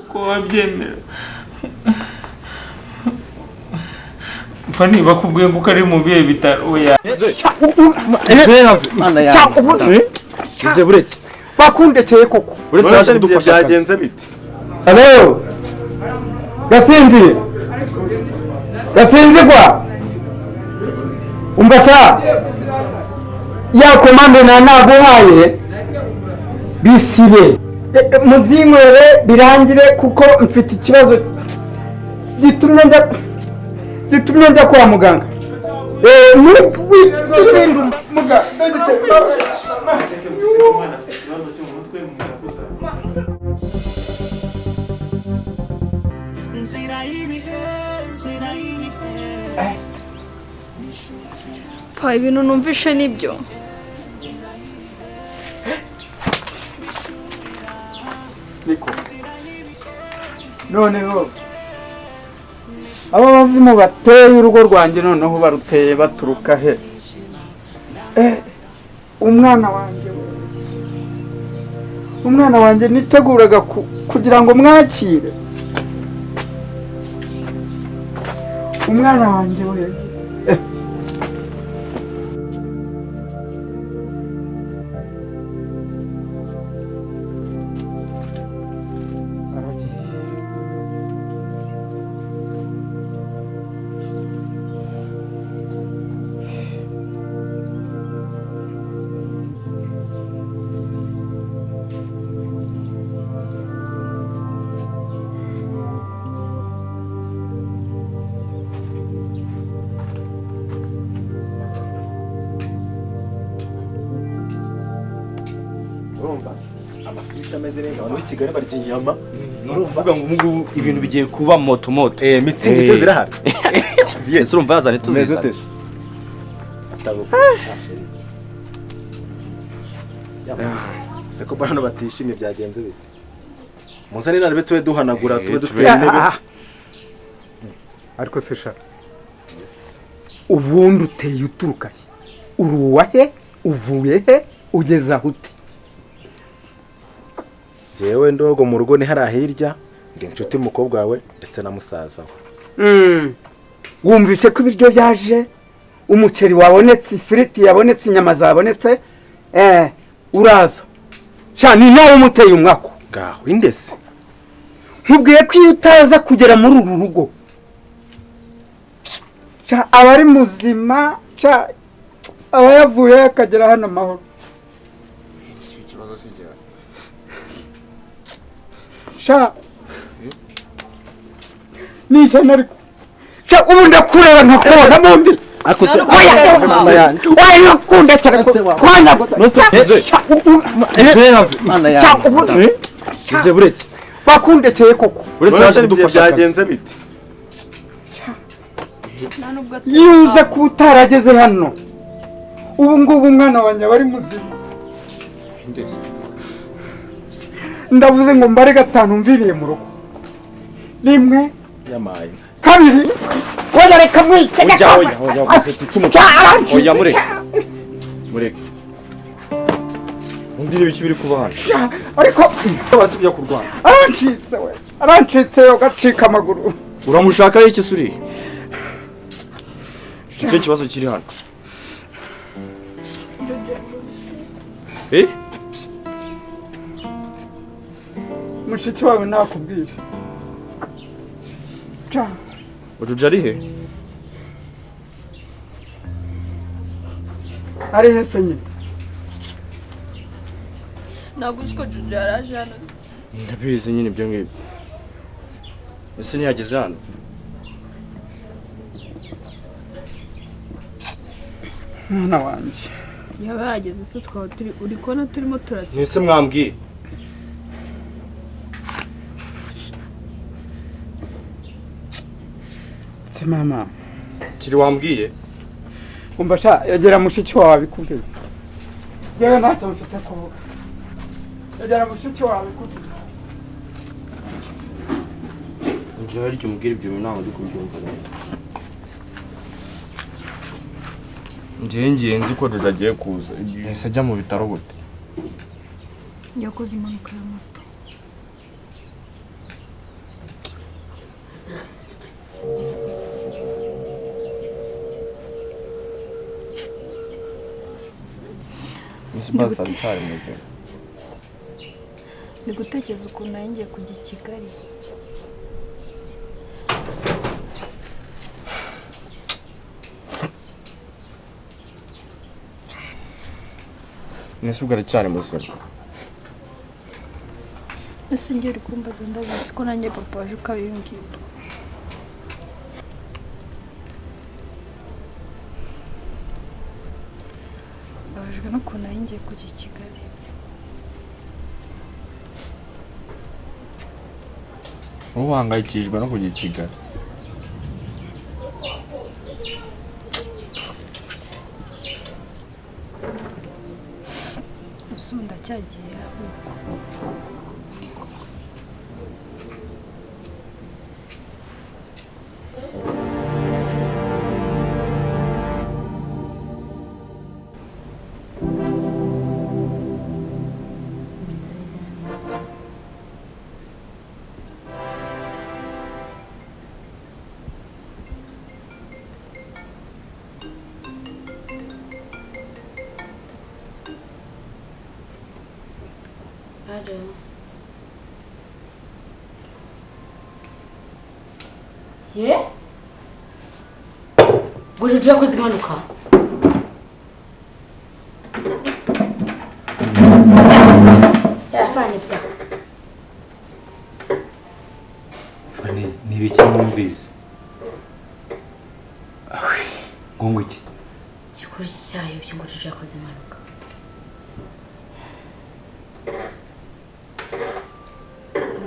ko wabyemera. Fani bakubwiye ko ari mu bihe bitaro oya. Mana yanjye. Kize buretse. Bakundekeye koko. Buretse yaje kudufasha byagenze bite? Hello. Gasinzi. Gasinzi kwa. Umbasha. Ya komande na naguhaye. Bisibe. Muzinywere birangire kuko mfite ikibazo gitumye njya kwa muganga. Muri kwitsinda muga ndagite. Pa ibintu numvishe nibyo. Niko. Noneho aba bazimu bateye urugo rwanjye noneho baruteye baturuka he? Umwana wanjye niteguraga kugira ngo mwakire. Umwana wanjye we. Amafiriti ameze neza abantu b'Ikigali barya inyama. Urumva ngo ibintu bigiye kuba moto. Mitsingi se zirahari. Yes, urumva yazane tuzizane. Seko bano batishimye byagenze bite? Muzane nane betwe duhanagura tube duteye intebe. Ariko se shaka. Ubundi uteye uturuka he? Uruwa he? Uvuye he? Ugeza huti? Jewe ndogo mu rugo ni harahirya ndi inshuti mukobwa wawe ndetse na musaza we. Wumvise ko ibiryo byaje, umuceri wabonetse, ifiriti yabonetse, inyama zabonetse, uraza. Cyane nawe umuteye umwako. Gaho indese. Nkubwiye ko iyo utaza kugera muri uru rugo. Abari muzima, aba yavuye akagera hano amahoro. Nisha nariko ubu ndakureba nkakubona mundi akose mama yanjye oya nakunda cyane kwana mana yanjye kize buretse bakundekeye koko buretse yaje kudufasha byagenze bite yuze kutarageze hano ubu ngubu umwana wanjye bari muzima ndavuze ngo mbare gatanu mviriye mu rugo rimwe yamaye kabiri oya reka mwice oya mureke undi ibiki biri kuba hano ariko batujya kurwana arancitse yo gacika amaguru uramushaka iki suri icyo kibazo kiri hano mushiki wawe nakubwira ujuja ari he ari he se nyine Naguziko Juju yaraje hano. Ndabizi nyine ibyo ngibyo. Ese ntiyageze hano? Mwana wanjye. Yaba yageze se twaba turi uri kona turimo turasi. Nise mwambwiye. Se mama. Kiri wambwiye? Umva sha yagera mushiki wawe bikubwiye. Yewe ntacyo mfite kuvuga. Yagera mushiki wawe bikubwiye. Njye ari cyo mubwira ibyo ntaho ndi kubyumva. Ngiye nzi ko Juju agiye kuza. Ese ajya mu bitaro gute? Yakoze impanuka ya moto. basa bitari muzima. Ndi gutekereza ukuntu nanjye kujya i Kigali. Nese ubwo cyane muzima. Ese njye uri kumbaza ndabizi ko nanjye papa waje ukabimbwira. Babajwe n'ukuntu nanjye kujya i Kigali. uhangayikishijwe no kujya i Kigali. Usunda cyagiye ahubwo. Ye? Gujuju yakoze impanuka. Yarafanye bya. Fani nibiki mwumvise? Ngo iki? Kikuri cyayo cyo gujuju yakoze impanuka.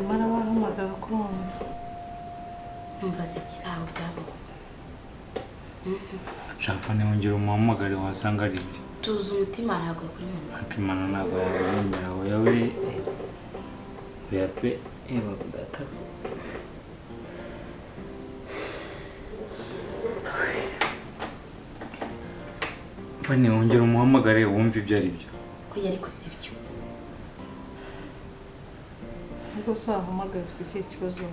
Mara wahamagara ko Umva se kiraho byabo. Fani wongera umuhamagare wasanga ari ibyo. Tuzi umutima ntabwo kuri mama. Akimana ntabwo yabemera aho yawe yape eba data. Fani wongera umuhamagare wumve ibyo ari byo. Ko yari kusibyo. ubwo sahamagara ufite iki kibazo.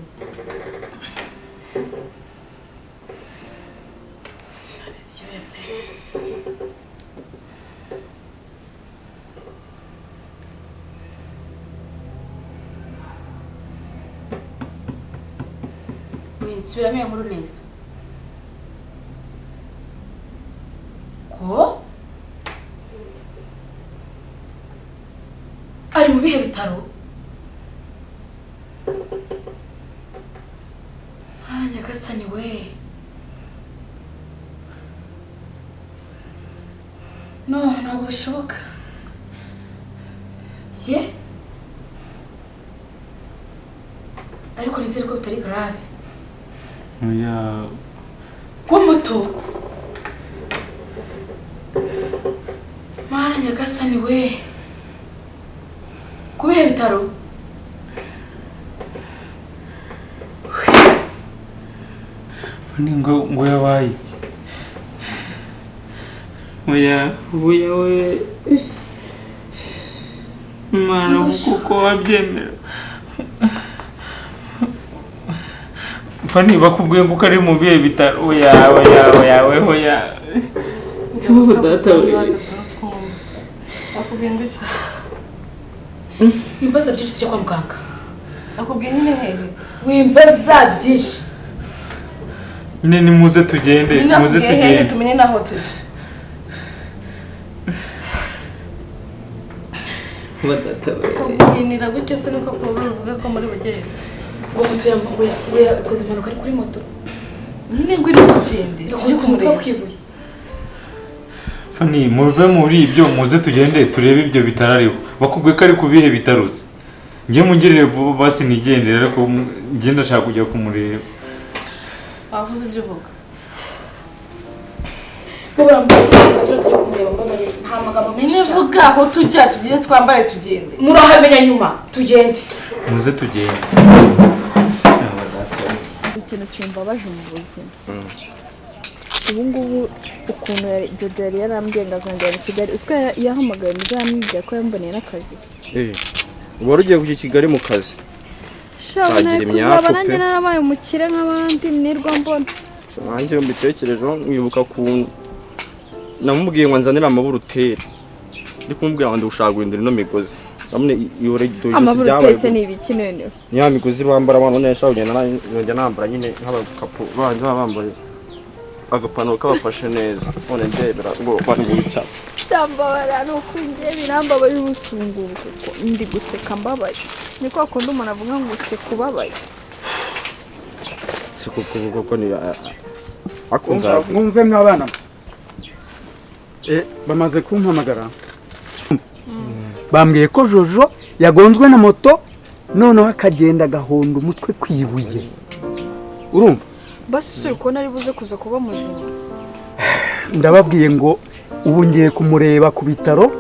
Subiramo inkuru neza. Ko? Ari mu bihe bitaro? Nyagasani we. No, ntabwo bishoboka. Ye? Ariko nizere ko bitari grave. Oya. Kwa moto. Mana nyagasani we. Kubihe bitaro? Fani ngo yabaye iki? Oya we. Mana kuko wabyemera. Fani bakubwiye ngo ari mu bihe bitaro. Oya. Ubu data we. Akubwiye ngo iki? Wimbaza byinshi tujya kwa muganga. Akubwiye nyine hehe? Wimbaza byinshi. Ni muze tugende, muze tugende. Tumenye naho tujya. Data we. Kubyinira gutya se nuko kuvuga ko muri bageye. Uwo mutu yakoze impanuka ari kuri moto. Nyine ngwiri tugende. Tujye kumutwa kwibuye. Fani muve muri ibyo muze tugende turebe ibyo bitarariho. Bakubwiye ko ari kubihe bitaruze. Ngiye mungirire basi nigendera ariko ngenda shaka kujya kumureba. Bavuze ibyo uvuga. Bobara mutatu tujye kumureba mbamare nta magambo menshi. Nyine vuga aho tujya tugende twambare tugende. Murahamenya nyuma tugende. Muze tugende. Ikintu kimbabaje mu buzima. Ubu ngubu ukuntu Jojo yari yarambwiye ngo azanjyana i Kigali, usiko yahamagaye muzamwibwira ko yamboneye n'akazi. Wari ugiye kujya i Kigali mu kazi? Shabona kuzaba nanjye narabaye umukire nk'abandi nirwa mbona. Nanjye mbitekerejeho mwibuka ku namubwiye ngo nzanira amaburutere. ndi kumbwira ngo ndigushaka guhindura ino migozi namwe iyo regito amaburu twese ni ibiki none ni ya migozi bambara abantu neza ugenda nambara nyine nk'abakapu banze bambaye agapantaro kabafashe neza none ndebera ngo bari guhita cyambabara no kwingiye birambabaye ubusunguruko kuko ndi guseka mbabaye niko akunda umuntu avuga ngo useka ubabaye siko kuko ni akunza mwumve mwabana bamaze kumpamagara bambwiye ko Jojo yagonzwe na moto noneho akagenda agahonda umutwe kwibuye urumva basi usuri kubona ari buze kuza kuba muzima ndababwiye ngo ubu ngiye kumureba ku bitaro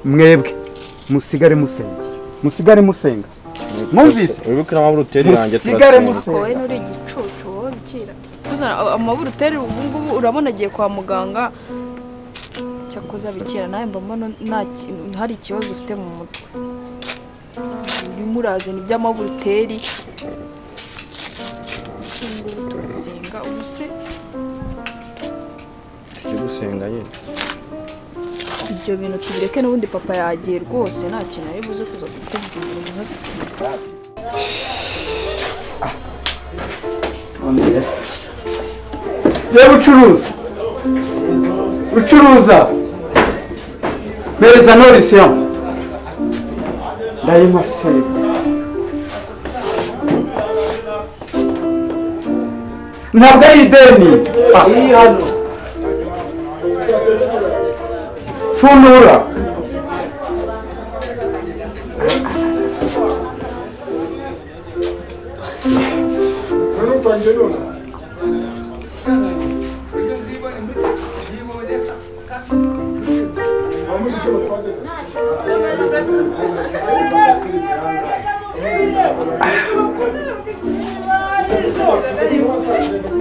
mwebwe musigare musenga mwumvise wibuke n'amaburu uteri yanjye musigare musenga wowe nuri igicucu wowe bikira kuzana amaburu uteri ubu ngubu urabona agiye kwa muganga cyakoza bikira nawe mbona hari ikibazo ufite mu mutwe bimuraze ni by'amaburu uteri turasenga ubuse gusenga nyine ibyo bintu tubireke n'ubundi papa yagiye rwose nta kintu ari buze kuza kukubwira ucuruza mereza norisiyo ndayimase ntabwo ari ideni iyi hano funura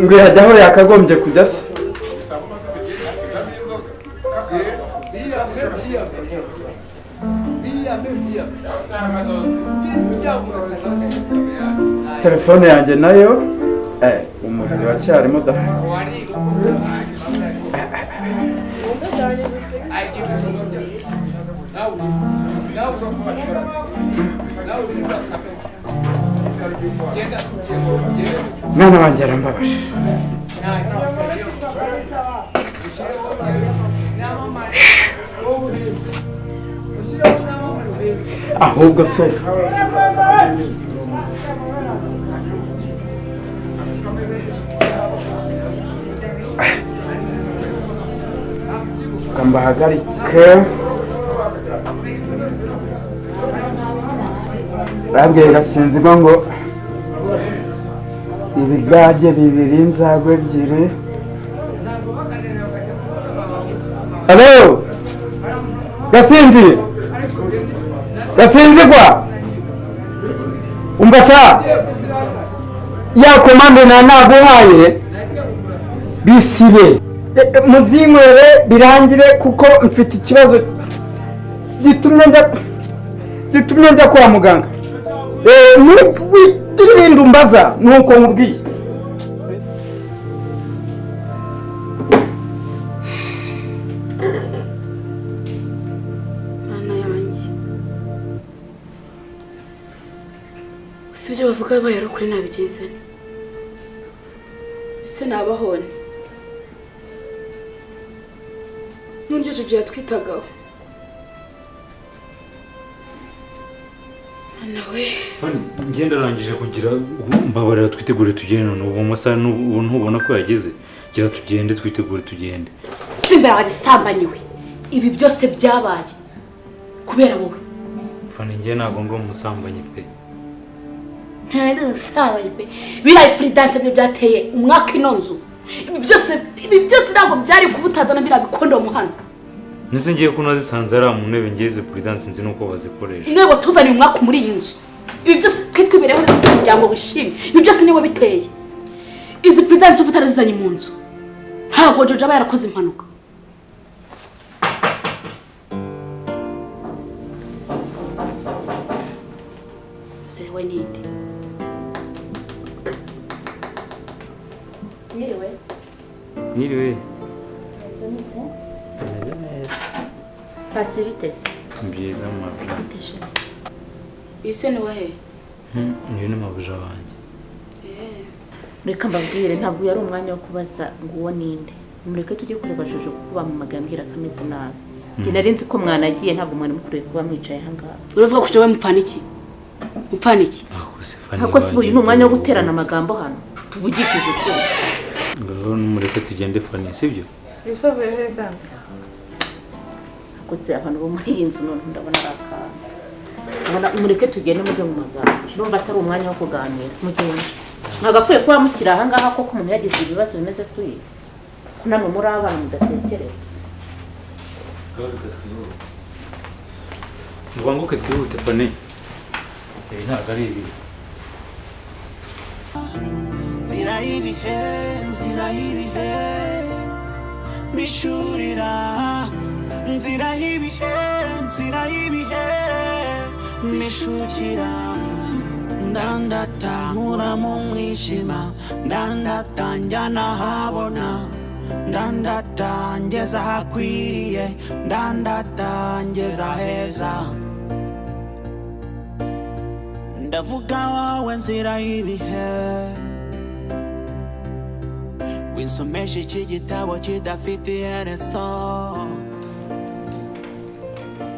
ngo yajyaho yakagombye kujya se telefone yanjye nayo umuriro uracyarimo da mwana wanjye arambabaje ahubwo se kambahagarike babwiye Gasinzigwa ngo ibigage bibiri inzagwa ebyiri. Hello Gasinzigwa umbasha ya komande na naguhaye bisibe muzinywere birangire kuko mfite ikibazo gitumye njya kwa muganga n'ibindi umbaza nuko nkubwiye. Mana yanjye si ibyo bavuga bibaye ari ukuri nabigenze nte bise nabahone n'uburyo Jojo yatwitagaho nawe ngenda arangije kugira mbabarira twitegure tugende none ubu masaha n'ubu ntubona ko yageze gira tugende twitegure tugende. Simba yagisambanywe ibi byose byabaye kubera wowe. Fani ngiye ntago ngo umusambanyi pe. Ntari usambanyi pe. Birayi prudence byo byateye umwaka inonzu. Ibi byose ntabwo byari kubutazana birabikondo muhano. Nise ngiye kunazisanze ari mu ntebe ngeze prudence nzi nuko bazikoresha. Ntego tuzanye umwaka muri iyi nzu. Ibi byose kwitwibereho n'umuryango wishimye. Ibi byose niwe biteye. Izi prudence ubutarazizanye mu nzu. Ntabwo Jojo aba yarakoze impanuka. Sewe ninde? Niriwe. Pasi bitese. Mbiza mabya. Biteshe. Ise ni wahe? Ni mabuja wanjye. Reka mbabwire ntabwo yari umwanya wo kubaza ngo uwo ninde. Mureke tujye kureba Jojo kuko bamumagambira kameze nabi. Njye nari nzi ko mwanagiye ntabwo mwari mukuriye kuba mwicaye hangaha. Uravuga ko wowe mupfana iki? Mupfana iki? Hako si uyu ni umwanya wo guterana amagambo hano. Tuvugishije ukuri. Ngaho mureke tugende fani sibyo? Bisove heka. Hako se abantu bo muri iyi nzu none ndabona arakana. Ndabona mureke tugende mujye mu magambo. Ndumva atari umwanya wo kuganira. Mugende. Mwagakwiye kuba mukira ahangaha koko umuntu yagize ibibazo bimeze kuri ko namwe muri abana mudatekereza. Ngubanguke twihute fani. Ntabwo ari ibi. Nzira y'ibihe mishurira nzira y'ibihe mishukira ndandatahura mu mwijima ndandatangana habona ndandatangeza hakwiriye ndandatangeza heza ndavuga wowe nzira y'ibihe winsomesha iki gitabo kidafite iherezo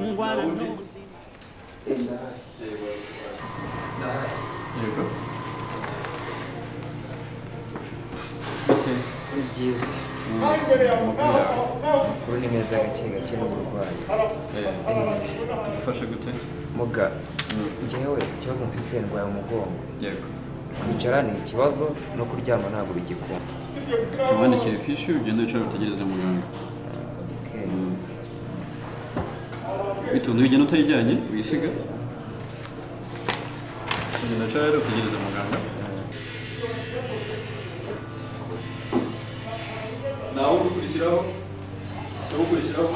ngwana n'ubuzima Yego. Ni byiza. Amakuru ni meza gake n'uburwayi. Tugufashe gute? Muga, njyewe ikibazo mfite ndwaye umugongo. Yego. Kwicara ni ikibazo no kuryama ntabwo bigikunda. Tubandikira ifishi ugenda wicara utegereze muganga. Bitunze ugenda utayijyanye wisiga. Ugenda wicara utegereze muganga. Nawe ukurikiraho. Saba ukurikiraho.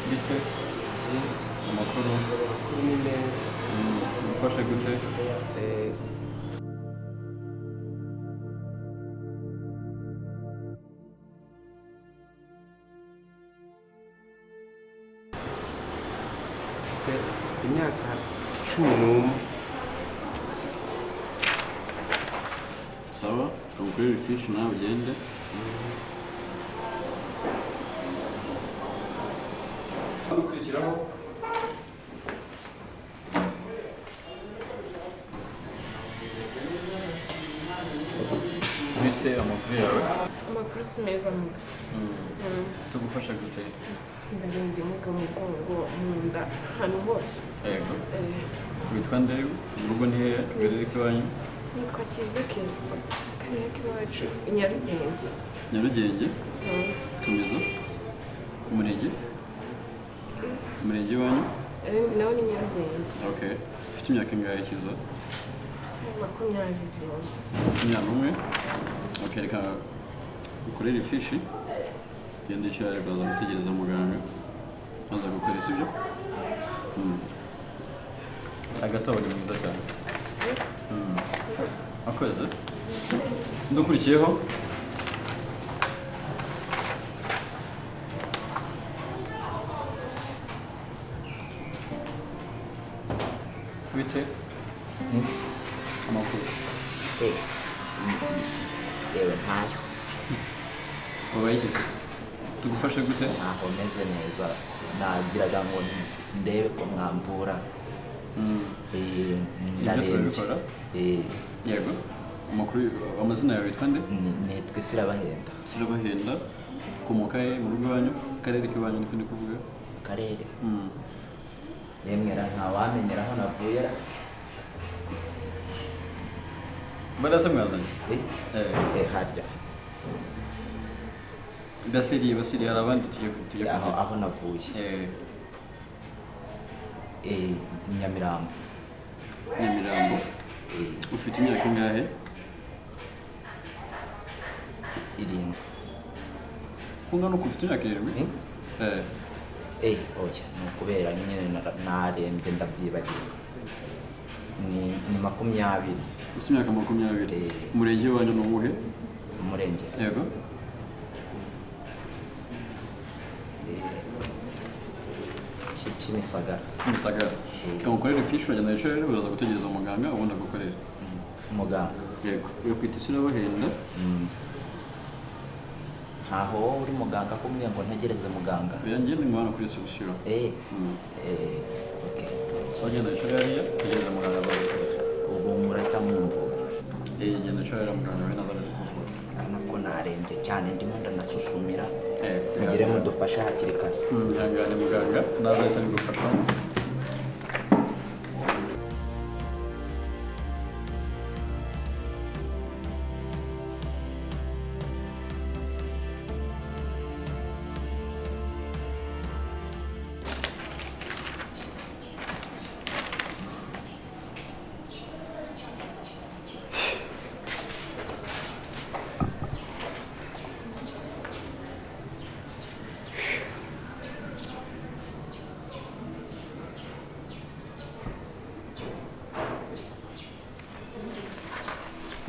Bite? Yes. Amakuru Ni meza. Ufashe gute? Imyaka 11. Sawa, tugukorera ifishi nawe ugende. Ukurikiraho. Bite amakuru yawe? Amakuru si meza muga. Tugufasha gute? Ndarembye muga mu mugongo mu nda ahantu hose. Yego. Witwa nde? Urugo ni hehe? Akarere k'iwanyu? Nitwa Kizeke. Akarere k'iwacu i Nyarugenge. Nyarugenge? Komeza. Umurenge? Umurenge wanyu? Nawe ni Nyarugenge. Okay. Ufite imyaka ingahe Kizo? 20. 21? Okay, reka ukorere ifishi. Genda icara baza gutegereza muganga. Maze gukorera sibyo? Agatabo ni mwiza cyane. Akoze. Ndukurikiyeho. Bite? Amakuru. Yewe ntayo. Wabayigize. Tugufashe gute? Ntaho meze neza. Nagiraga ngo ndebe ko mwamvura. Ndarembye. Yego. Amakuru amazina yawe yitwa nde? Nitwa Sirabahenda. Sirabahenda. Komoka he mu rugo wanyu? Akarere k'iwanyu niko ndi kuvuga? Karere. Yemwera ntawamenyera aho navuye. Barasa mwazanye? Harya. Basiri hari abandi tujye aho navuye. Nyamirambo. Nyamirambo. Ufite imyaka ingahe? 7. Kungana uko ufite imyaka 7? Oya, ni ukubera nyine narembye ndabyibagiwe. ni 20. Ufite imyaka 20. Umurenge wanyu ni uwuhe? Umurenge Yego. Kimisagara. Ukamukorera ifishi uragenda yicaye rero uraza gutegereza umuganga ubundi agukorera. Umuganga. Yego. Iyo kwita isi n'abahenda. Ntaho uri muganga kumwe ngo ntegereze muganga. Yangiye ni mwana kuri solution. Okay. Wagenda yicaye hariya tegereza muganga azagukorera. Ubu murahita mwumvura. Genda yicaye hariya muganga we naza kukuvura. Nako narembye cyane ndimo ndanasusumira. Mugire mudufashe hakiri kare. Ihangane muganga nazahita ngufasha.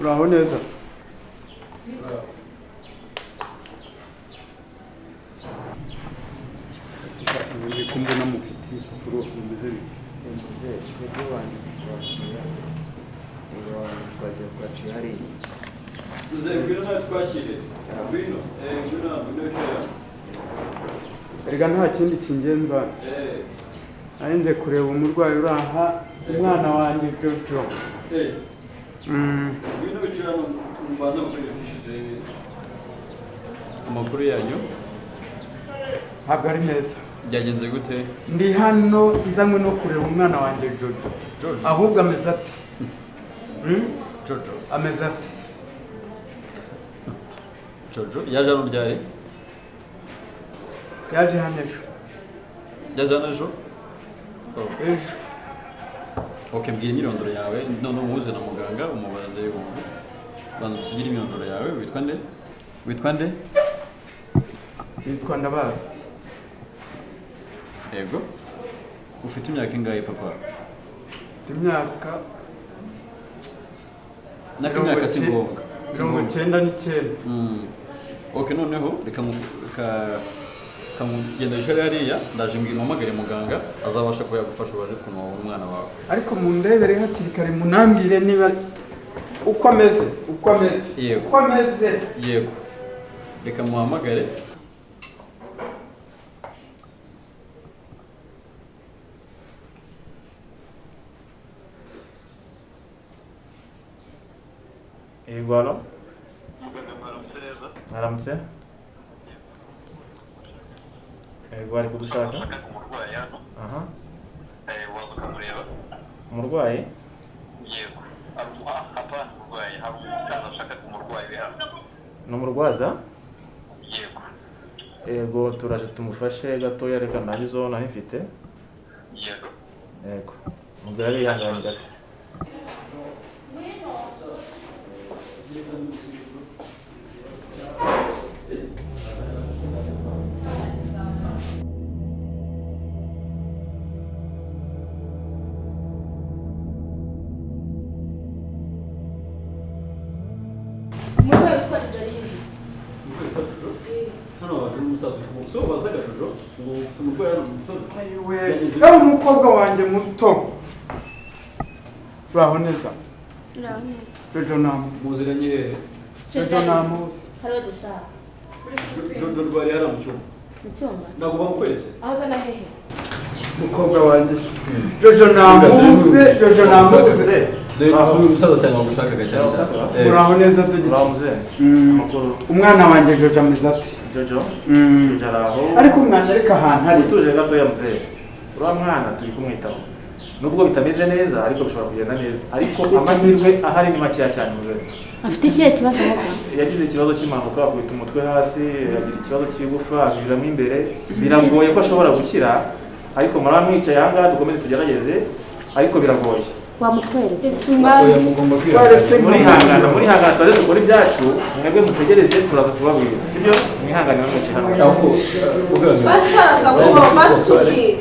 uraho neza ndi kumwe na mufiti ibipapuro bimeze bite Twebwe wanyu twagiye twaciye hariya. Ngwino nawe twakire. Ngwino wicara. erega nta kindi kingenza ari nje kureba umurwayi uri aha umwana wanjye Jojo. Ngwino wicara mbaza gukorera ifishi. Amakuru yanyu ntabwo ari meza. byagenze gute? Ndi hano nzanywe no kureba umwana wanjye Jojo. Ahubwo ameze ati Jojo ameze ati Jojo yaje hano ryari? yaje hano ejo. Yaje hano ejo? Ejo. Okay, mbwira imyirondoro yawe none umuhuze na muganga umubaze wumve. Bantu usigire imyirondoro yawe witwa nde? Witwa nde? Nitwa Ndabazi. Yego. Ufite imyaka ingahe papa? Mfite imyaka imyaka si ngombwa. 99. Okay, noneho reka kamugenda yicaye hariya ndaje mbwira umamagare muganga azabasha kuba yagufasha ubaje kunwa umwana wawe. Ariko mundebere hakiri kare munambwire niba uko ameze. Yego. Uko ameze. Yego. Reka muhamagare. Yego, alo? Aramutse? Yego, ari kudushaka? Aha. Waza ukamureba? Umurwayi? Yego. Hapana umurwayi, hari umusaza ashaka kumurwayi hano. Ni umurwaza? Yego. Yego, turaje tumufashe gatoya reka nari zone afite. Yego. Yego. Mugare yihanganye gato. umurwayi witwa Jojo. Hano waje umusaza so bazaga Jojo ngo ufite umurwayi hano mutoza. Ayiwe, umukobwa wanjye muto. Uraho neza? Uraho neza. Jojo namuzi. Muziranye hehe? Jojo namuzi. Hariho dushaka. Jojo rwari hara mu cyumba. Mu cyumba? Nakuba mu kwezi. Ahagana hehe? Umukobwa wanjye. Jojo namuzi. Jojo namuzi. Uyu musaza cyane wagushakaga cyane. Uraho neza tugira. Uramuze? Umwana wanjye Jojo ameze ati. Jojo? Jaraho. Ariko umwana ariko ahantu hari. Tuje gatoya muzee. Uriya mwana turi kumwitaho. Nubwo bitameze neza ariko bishobora kugenda neza. Ariko amahirwe ahari ni makeya cyane muzee. Afite ikihe kibazo muganga? Yagize ikibazo cy'impanuka akubita umutwe hasi, yagira ikibazo cy'igufa aviramo imbere. Biragoye ko ashobora gukira, ariko muramwicaye aha ngaha dukomeze tugerageze, ariko biragoye. Wamutweretse? Ese umwana Mugomba kwihangana. Muri hangana twaze dukora ibyacu, mwebwe mutegereze turaza kubabwira. Sibyo? Mwihangane mwicaye hano. Basaza kuba basitubwira.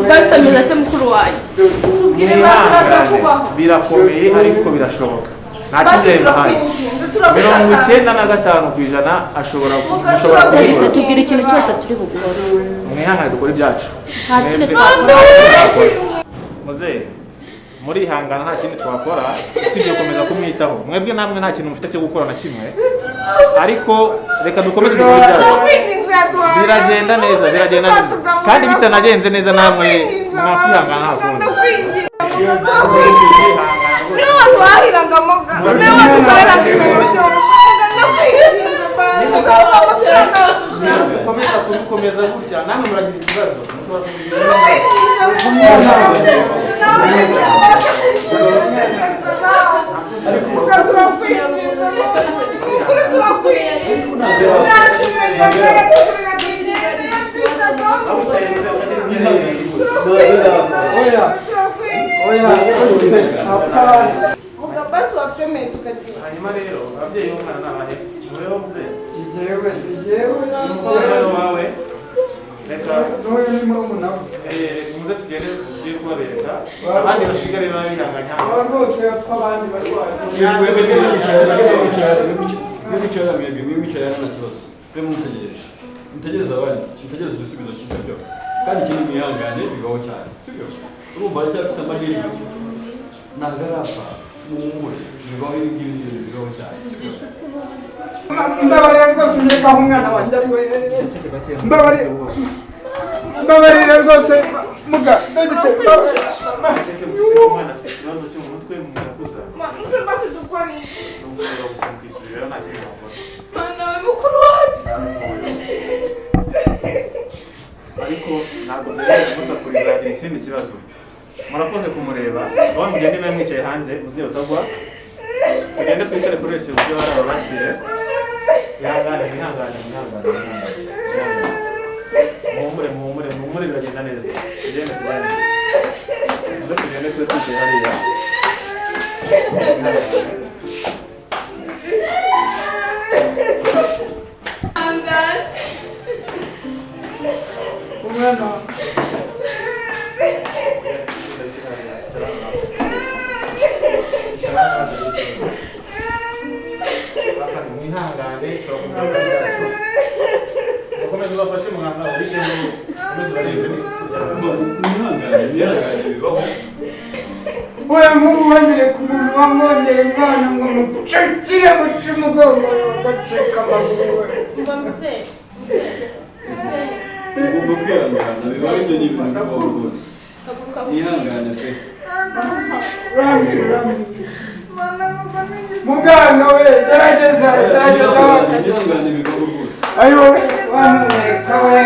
basi ameze ate mukuru wanjye tubwire basi uraza kubaho birakomeye ariko birashoboka nta kizere hayi 95% ashobora reka tubwire ikintu cyose turi bugukore mwihangane dukora ibyacu nta kintu muzehe murihangana nta kintu twakora usibye gukomeza kumwitaho mwebwe namwe nta kintu mufite cyo gukora na kimwe ariko reka dukomeze dukora ibyacu biragenda neza kandi bitanagenze neza namwe mwakwihangana nta kundi komeza gutya namwe muragira ikibazo basi watwemeye tukagira hanyuma rero ababyeyi b'umwana n'abahe mubeho muzehe igewe umwana wawe reka n'uyu ni murumuna we muze tugende tugiye kubabereka abandi basigare baba bihanganye aba rwose bapfa abandi barwaye mwicara mwebwe mwicara nta kibazo twe mutegereje mutegereze abandi mutegereze igisubizo cyiza byo kandi ikindi mwihangane bibaho cyane sibyo urumva aracyafite amahirwe ntabwo arapfa muhumure bibaho ibingibi bibaho cyane mbabarira rwose nyerekaho umwana wanjye ari we mbabarira rwose muga dogite umwana afite ikibazo cyo mu mutwe mu murakuza basi dukore n'umugabo gusa mukisubira nta kintu wakora mwana we mukuru wanjye ariko ntabwo byari kumusakuriza agira ikindi kibazo murakoze kumureba aho mugende nawe mwicaye hanze muziyo utagwa tugende twicare kuri wese uburyo hari ababakire ihangane muhumure biragenda neza tugende tube twicaye hariya umwana mwihangane turakomeza ubafashe muhanga ubisemo ukomeze ubarebe mwihangane bibaho oya nk'ubu wongere ku muntu wamwongeye umwana ngo mucakire muce umugongo baceka amaguru we ugomba kwihangana bibaho ibyo ni ibintu bibaho rwose mwihangane pe muganga we gerageza mwihangane bibaho rwose ayo wamwereka we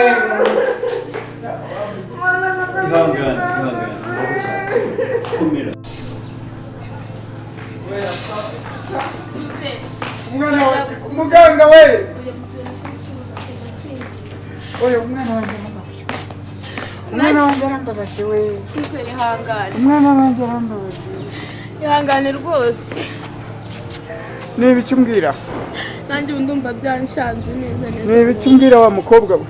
ihangane bibaho cyane kumira umwana we muganga we oya umwana wanjye umwana wanjye arambabaje we umwana wanjye arambabaje ihangane rwose ni ibiki umbwira nanjye ubu ndumva byanshanze neza ni ibiki umbwira wa mukobwa we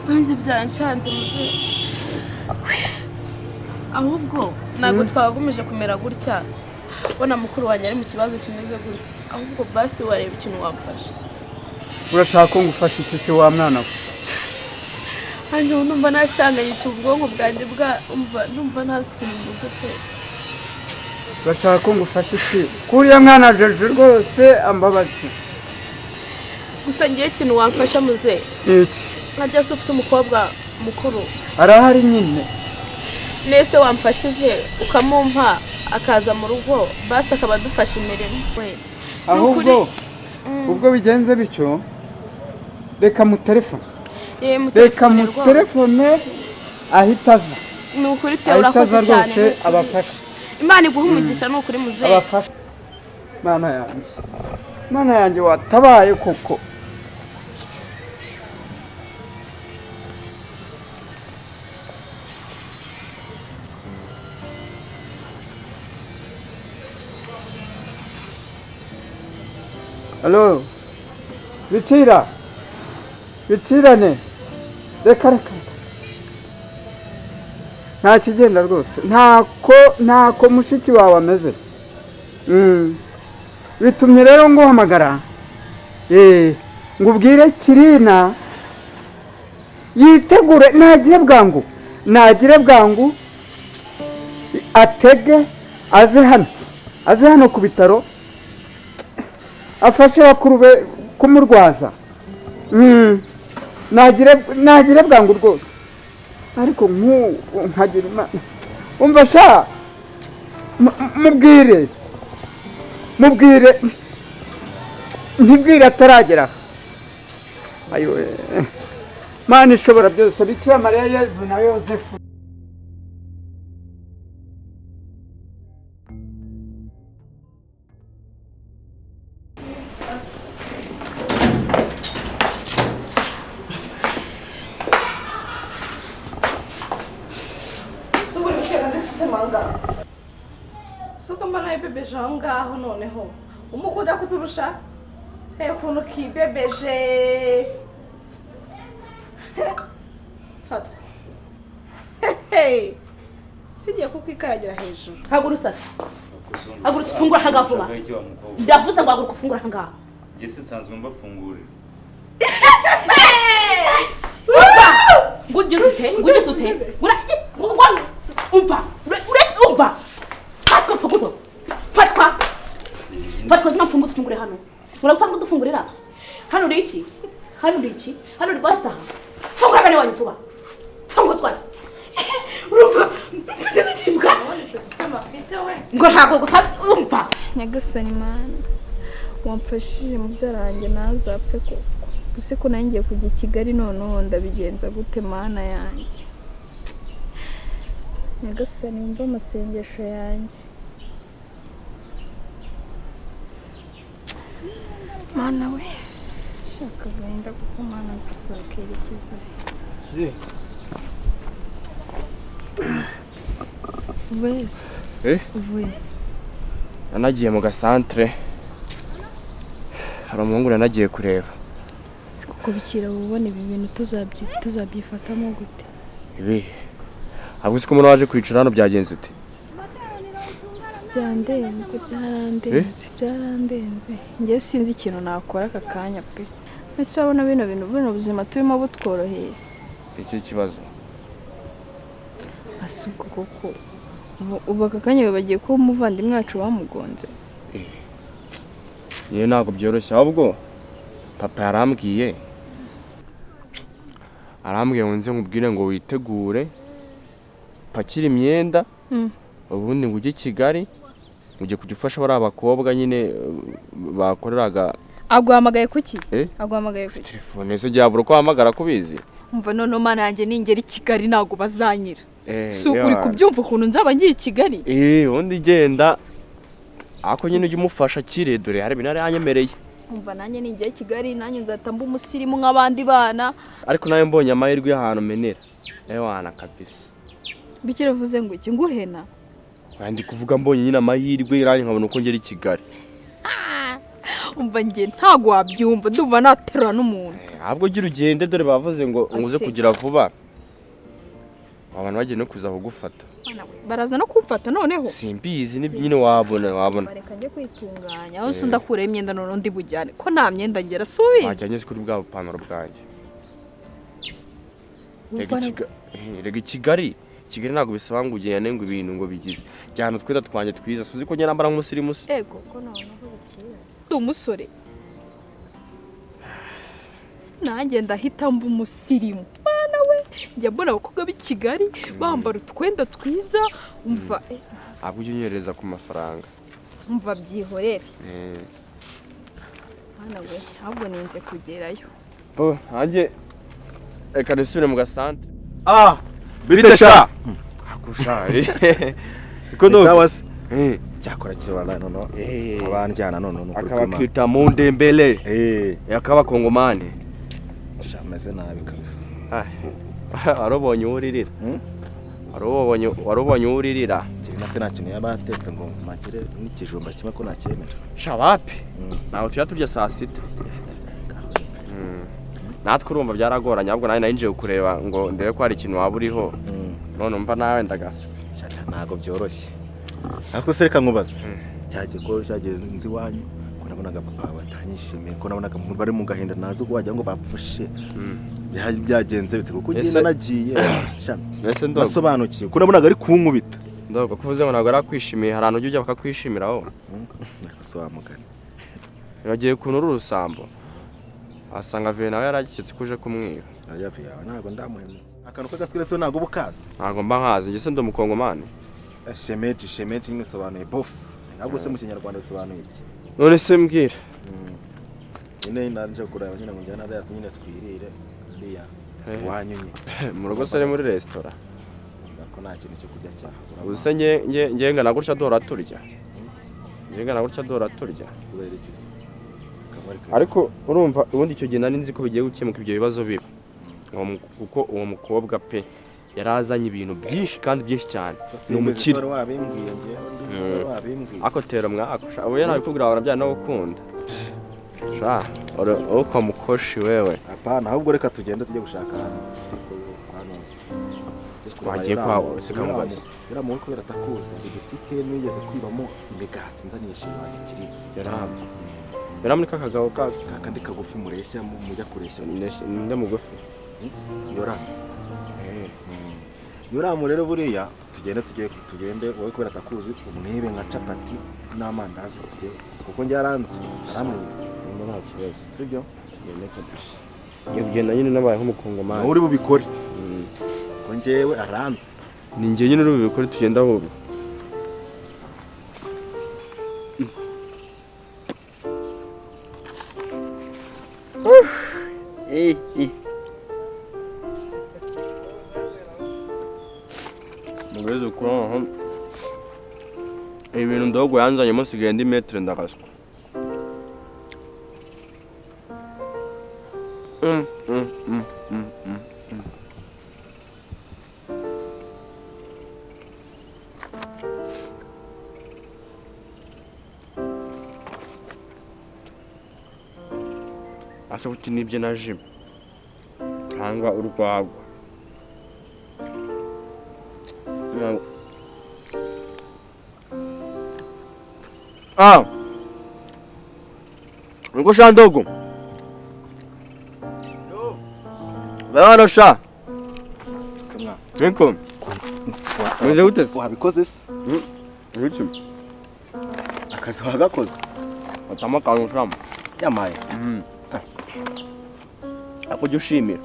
nanjye byanshanze muzehe ahubwo ntabwo twagumije kumera gutya ubona mukuru wanjye ari mu kibazo kimeze gutya ahubwo basi wareba ikintu wamfasha urashaka ko ngufasha iki se wa mwana we nanjye ubu ndumva nacanganyitse ubwonko bwanjye ndumva ntazi ukuntu mbuze pe urashaka ko ngufasha iki kuriya mwana jeje rwose ambabaje gusa ngiye ikintu wamfasha muzehe iki nkajya se ufite umukobwa mukuru arahari nyine nese wamfashije ukamumpa akaza mu rugo basi akaba adufasha imirimo we ahubwo ubwo bigenze bityo reka mu telefone ahita aza ni ukuri pe urakoze cyane rwose abafasha imana iguha umugisha ni ukuri muzehe abafasha mana yanjye watabaye koko Halo, bitirane, reka nta kigenda rwose ntako mushiki wawe ameze. Bitumye rero nguhamagara ngo ubwire Kirina yitegure nagire bwangu atege aze hano ku bitaro afashe bakuru be kumurwaza. Nagire bwangu rwose ariko nkagira imana umva sha mubwire ntibwire ataragera ayo Mana ishobora byose Bikira Mariya Yezu na Yosefu. Suka mbana ibebeje aho ngaho noneho umukunda kuturusha ukuntu kibebeje fata sigiye kukwikaragira hejuru. Haguruka ufungura aha ngaha vuba. Ndavuze ngo haguruka ufungura aha ngaha. Jesse nsanzwe mbafungurira. Ngugeze ute? Umva. Fatwa zina mfunguzo tungure hano. Urabusanga dufungurira. Hano uri iki? Hano uri basa. Fungura bane wanyu vuba. Fungura twase. Urumva? Ndakibwa. Ngo ntago gusa umva. Nyagasani Mana wamfashije mu byaranjye nazapfe koko. Use ko nangiye kujya i Kigali noneho ndabigenza gute Mana yanjye. Nyagasani umva amasengesho yanjye. Mana we shaka gahinda kuko Mana tuzakerekeza. Uvuye nanagiye mu gasantre hari umuhungu nanagiye kureba. Sikuko bikira ubone ibi bintu tuzabyifatamo gute? Ibi ahubwo siko umuntu waje kwicara hano byagenze ute? Byarandenze njye sinzi ikintu nakora aka kanya pe. Ese wabona bino buzima turimo butworoheye. Iki kibazo asuko koko ubu aka kanya bagiye ko umuvandimwe wacu bamugonze. Yewe ntabwo byoroshye ahubwo papa arambwiye ngo nze nkubwire ngo witegure pakira imyenda ubundi ngo ujye i Kigali ujye kujya ufasha bari abakobwa nyine bakoreraga. Aguhamagaye kuki? Aguhamagaye kuki? Telefone se byabura ko wahamagara kubizi. Umva none Mana yanjye ningera i Kigali ntago bazanyira. So uri kubyumva ukuntu nzaba ngiye i Kigali? Undi genda ako nyine ujye umufasha kire dore hari bintu yanyemereye. Umva nanjye ningiye i Kigali nanjye nzatamba umusirimu nk'abandi bana. Ariko nawe mbonye amahirwe y'ahantu menera. Wana kabisa. Bikira vuze ngo iki nguhena? Kandi kuvuga mbonye nyine amahirwe iranyi nkabona uko ngera i Kigali. Umva ngiye ntago wabyumva ndumva naterura n'umuntu. Ahubwo gira ugende dore bavuze ngo nguze kugira vuba. Abantu bagiye no kuza kugufata. Baraza no kumfata noneho? Simbizi ni nyine wabona. Bareka njye kwitunganya. Aho ndakura imyenda none ndi bujyane. Ko nta myenda ngera subize. Wajyanye kuri bwa bupantaro bwanjye. Rega Kigali ntabwo bisaba ngo ugende ngo ibintu ngo bigize. Cyane tweda twanje twiza suzi ko nyarambara nk'umusirimu se. Ego ko noneho bikira. Umusore. Nanjye ndahita mba umusirimu. Mana we njya mbona abakobwa b'i Kigali bambara utwenda twiza umva ahubwo ujye unyereza ku mafaranga. Umva byihorere. Mana we ahubwo ninze kugerayo. Hanjye reka nisubire mu gasantre. Bite sha akushari iko ndose cyakora kibana nono abanjyana nono akabakita mu ndembele yakaba kongomane shameze nabi kabisa. Arobonye uririra warobonye uririra kirina se nakintu yabatetse ngo makire n'ikijumba kimwe ko nacyemera shabapi naho tuyaturya saa sita. Natwe urumva byaragoranye ahubwo nari nje kureba ngo ndebe ko hari ikintu waba uriho none umva nawe ndagasuka ntago byoroshye ariko se reka nkubaze cyagiye nzi wanyu ko nabonaga papa batanyishimiye ko nabonaga bari mu gahinda nazo ko wagira ngo bapfushe byagenze bite kuko ugenda nagiye nasobanukiye ko nabonaga ari kunkubita ndogo kuvuze ngo ntabwo arakwishimiye hari ahantu ujya bakakwishimira wowe nasobanukanye yagiye kunura urusambo asanga viye nawe yaragiketse kuje kumwiba yavuye yawe ntabwo ndamuhemye akantu k'agasikire so ntabwo bukazi ntabwo mba nkazi njye se ndi umukongomani shemeji nyine bisobanuye bofu ntabwo se mu kinyarwanda bisobanuye iki none se mbwira nyine nanje kureba nyine ngo njyana ariya nyine twirire ariya wanyu nyine mu rugo se ari muri resitora ko nta kintu cyo kurya cyaha gusa ngenga na gutya dora turya ngenga na gutya dora turya ariko urumva ubundi icyo gihe nari nzi ko bigiye gukemuka ibyo bibazo biba kuko uwo mukobwa pe yarazanye ibintu byinshi kandi byinshi cyane ni umukire ako tera mwaka ubu yanabikubwira warabyara no gukunda sha uko mukoshi wewe apana ahubwo reka tugende tujye gushaka twagiye kwawe sikamubaza yaramuwe kubera atakuza ibutike nigeze kwibamo imigati nzaniye shiri wanjye kiri yaramuri kakagabo kakandi kagufi mureshya mujya kureshya ninde mugufi yoramu rero buriya tugende wowe kubera atakuzi umwibe nka capati n'amandazi tujye kuko njye yaranzi aramwiba nta kibazo sibyo tugende kabisa ngenda nyine nabaye nk'umukongomani uri bubikore ko njyewe aranzi ni njye nyine uri bubikore tugenda wowe mugeze ukuraho ibintu ndogo yanzanyemo sigaye ndi metre ndakaswa asa kuti nibye na jim cyangwa urwagwa ngo shandogo bana sha semwa niko muje gutese wabikoze se iki akazi wagakoze atama kantu shamba yamaye ako ushimira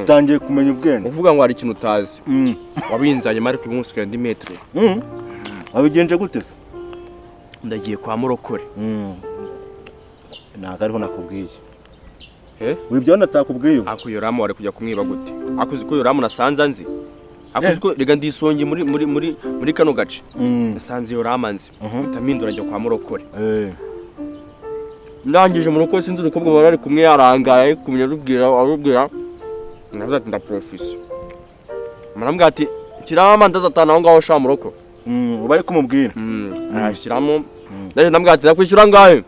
utangiye kumenya ubwenge uvuga ngo hari ikintu utazi wabinzanye mari ku munsi kandi metre wabigenje gute se ndagiye kwa murokore ntago ariho nakubwiye wibyo natakubwiye ako yoramu wari kujya kumwiba gute akuzi ko yoramu nasanza nzi akuzi ko rega ndisongi muri kano gace nasanze yoramu nzi utamindura njya kwa murokore ndangije mu ruko sinzi urukobwa barari kumwe yarangaye kumenya arubwira navuze ati ndaprofisa marambwa ati kirama ndazatana aho ngaho sha mu ruko bari kumubwira arashiramo ndaje ndambwa ati nakwishyura ngahe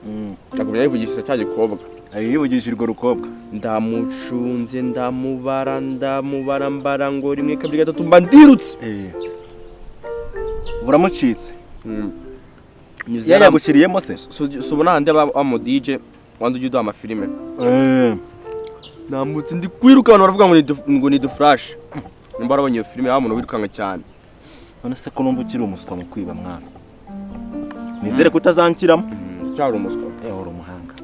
ndakumenya yivugisha cya gikobwa yivugisha urwo rukobwa ndamucunze ndamubara mbara ngo rimwe kabiri gatatu mba ndirutse buramucitse yagushyiriyemo se subona hande aba DJ wandi ujya uduha amafilime namutse ndi kwiruka abantu baravuga ngo ni du flash nimba arabonye iyo filime y'amuntu wirukanga cyane none se ko numva ukiri umuswa mu kwiba mwana nizere ko utazankiramo cyari umuswa uri umuhanga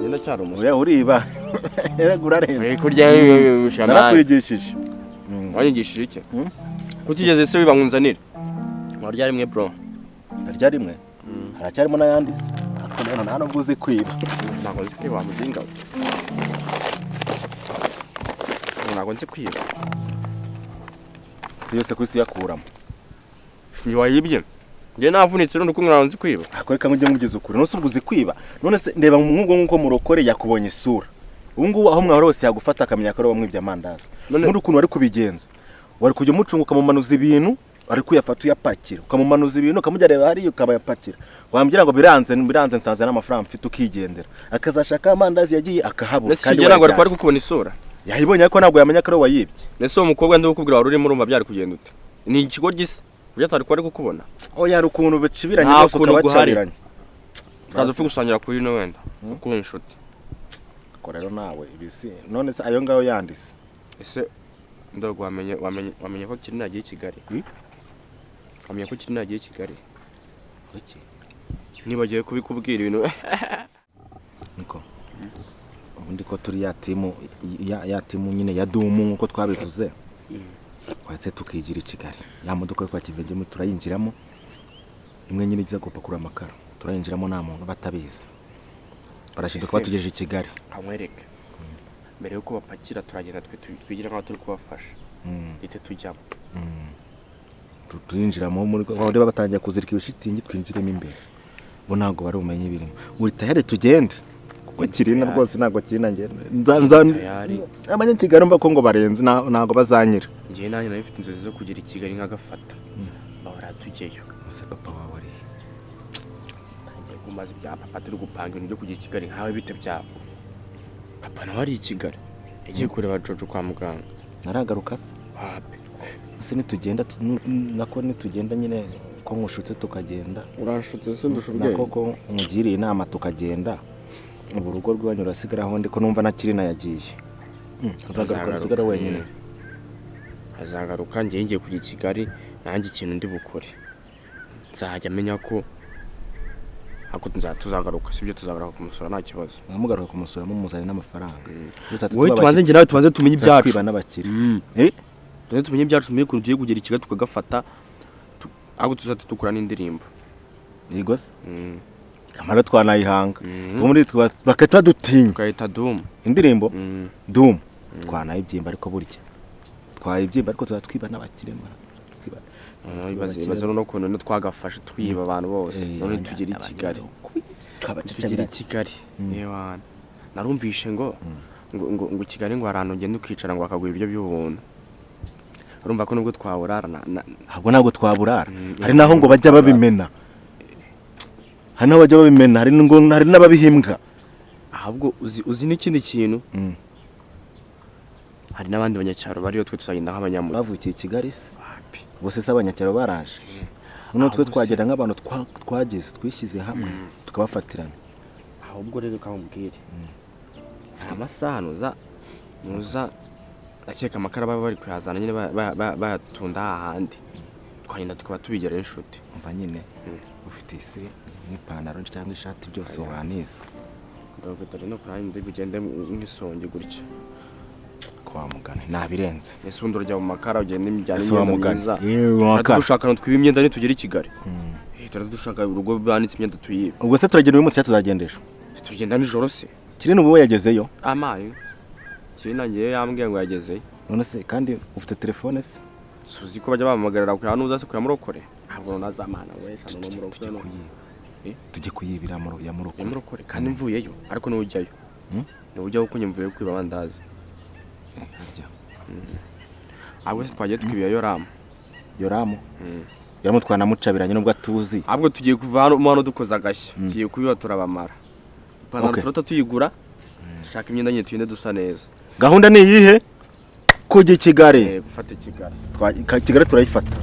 ngenda cyari umuswa uriba eragura renze kurya y'ushana narakwigishije wanyigishije iki kutigeze se wibankunzanira warya rimwe bro narya rimwe haracyarimo n'ayandi se ariko nta nubwo uzi kwiba ntabwo nzi kwiba mudinga ntabwo nzi kwiba si yose ku isi yakuramo iyo wayibye njye navunitse none uko ntabwo nzi kwiba ariko reka mujye mugeze ukuri none se ubwo uzi kwiba none se ndeba nk'uko murokore yakubonye isura ubu ngubu aho mwahora hose yagufata akamenya ko ari wamwibye amandazi muri ukuntu wari kubigenza wari kujya umucunga ukamumanuza ibintu ariko uyafata uyapakira ukamumanuza ibintu ukamujya hariya ukabayapakira wambwira ngo biranze nsanze n'amafaranga mfite ukigendera akazashaka amandazi yagiye akahabura kandi ngira ngo ari kubona isura yayibonye ariko ntabwo yamenya ko ari wayibye. Nese uwo mukobwa ndi gukubwira wari urimo urumva byari kugenda ute? Ni ikigo gisa burya atari kwari kukubona. Oya ari ukuntu bicibiranye bose ukabacabiranye. Turaza gusangira kuri no wenda kuko inshuti. Ko rero nawe ibisi none se ayo ngaho yandise. Ese ndogo wamenye ko kiri nagiye Kigali. Wamenye ko kiri nagiye Kigali. Oke. Nibagiye kubikubwira ibintu. Niko. Ubundi ko turi ya timu nyine ya dumu nkuko twabivuze. Kwatse tukigira Kigali. Ya modoka yo kwa Kivegemo turayinjiramo. Imwe nyine iza gupakura amakara. Turayinjiramo nta muntu batabizi. Barashika kwa tugeje Kigali. Kamwereke. Mbere yuko bapakira turagenda twigira nkaho turi kubafasha. Ite tujyamo. Turinjiramo muri aho batangiye kuzirika ibishitingi twinjiremo imbere. Bo ntago bari umenye ibirimo. Uri tayari tugende. Kuko kirina rwose ntago kirina ngende. Tayari. Abanyakigali mba ko ngo barenze ntago bazanyira. Ngiye nanjye nabifite inzozi zo kugira Kigali nkagafata. Bahora tugeyo. Ese papa wawe ari umaze bya papa turi gupanga ibintu byo kugira Kigali nkawe bite byabo. Papa nawe ari Kigali yagiye kureba Jojo kwa muganga. Naragaruka se wapi ese nitugenda nako nitugenda nyine ko nkushutse tukagenda uranshutse se ndushubye nako ko ngiriye inama tukagenda ubu rugo rwanyu rasigaraho ndiko numva nakiri nayagiye azagaruka rasigara wenyine azagaruka ngiye kugira Kigali nanjye ikintu ndi bukore nzajya menya ko ako tuzagaruka sibyo tuzagaruka kumusura nta kibazo namugaruka kumusura mumuzane n'amafaranga wowe tubanze nge nawe tubanze tumenye ibyacu kwiba n'abakiri tubanze tumenye ibyacu tumenye ukuntu tugiye kugira Kigali tukagafata ako tuzatukura n'indirimbo yego se kamara twanayihanga muri bakatwa dutinya ukahita dum indirimbo dum twanayibyimba ariko burya twayibyimba ariko tuzatwiba n'abakirema ibaze no kuntu twagafashe twiba abantu bose none tugira Kigali tugira Kigali yewana narumvishe ngo Kigali ngo arantu ngende ukicara ngo bakaguha ibyo by'ubuntu urumva ko nubwo twaburara ahubwo ntabwo twaburara hari naho ngo bajya babimena hari naho bajya babimena hari n'ababihimbwa ahubwo uzi n'ikindi kintu hari n'abandi banyacyaro bariyo twe tuzagenda nk'abanyamugi bavukiye Kigali se bose se abanyacyaro baraje none twe twagenda nk'abantu twageze twishyize hamwe tukabafatirana ahubwo rero kamubwire amasaha nuza akeka amakara baba bari kuyazana nyine bayatunda ahandi twagenda tukaba tubigera inshuti umva nyine ufite ise n'ipantaro cyangwa ishati byose waniza ndagutari no kuranye ndi bugende nk'isonge gutya kwa mugane nabirenze ese undi urajya mu makara ugende imijyana imyenda dushaka no twiba imyenda ni tugera Kigali dushaka urugo banitse imyenda tuyiba ubwo se turagenda uyu munsi tuzagendesha tugenda nijoro se kiri nubu yagezeyo amaye kiri nangiye yambwiye ngo yagezeyo none se kandi ufite telefone se suzi ko bajya bamagarira ku yanuza se kuyamurokore ntabwo nazamana wesha no murokore no tujye kuyibira mu yamurokore kandi mvuyeyo ariko no ujyayo no ujya uko nyimvuye kwiba bandazi ahubwo se twagiye twibiye yoramu twanamucabiranye nubwo atuzi ahubwo tugiye kuva hano dukoza agashya tugiye kubiba turabamara ipantaro turota tuyigura shaka imyenda nyine tuyinde dusa neza gahunda ni iyihe kujya Kigali gufata Kigali Kigali turayifata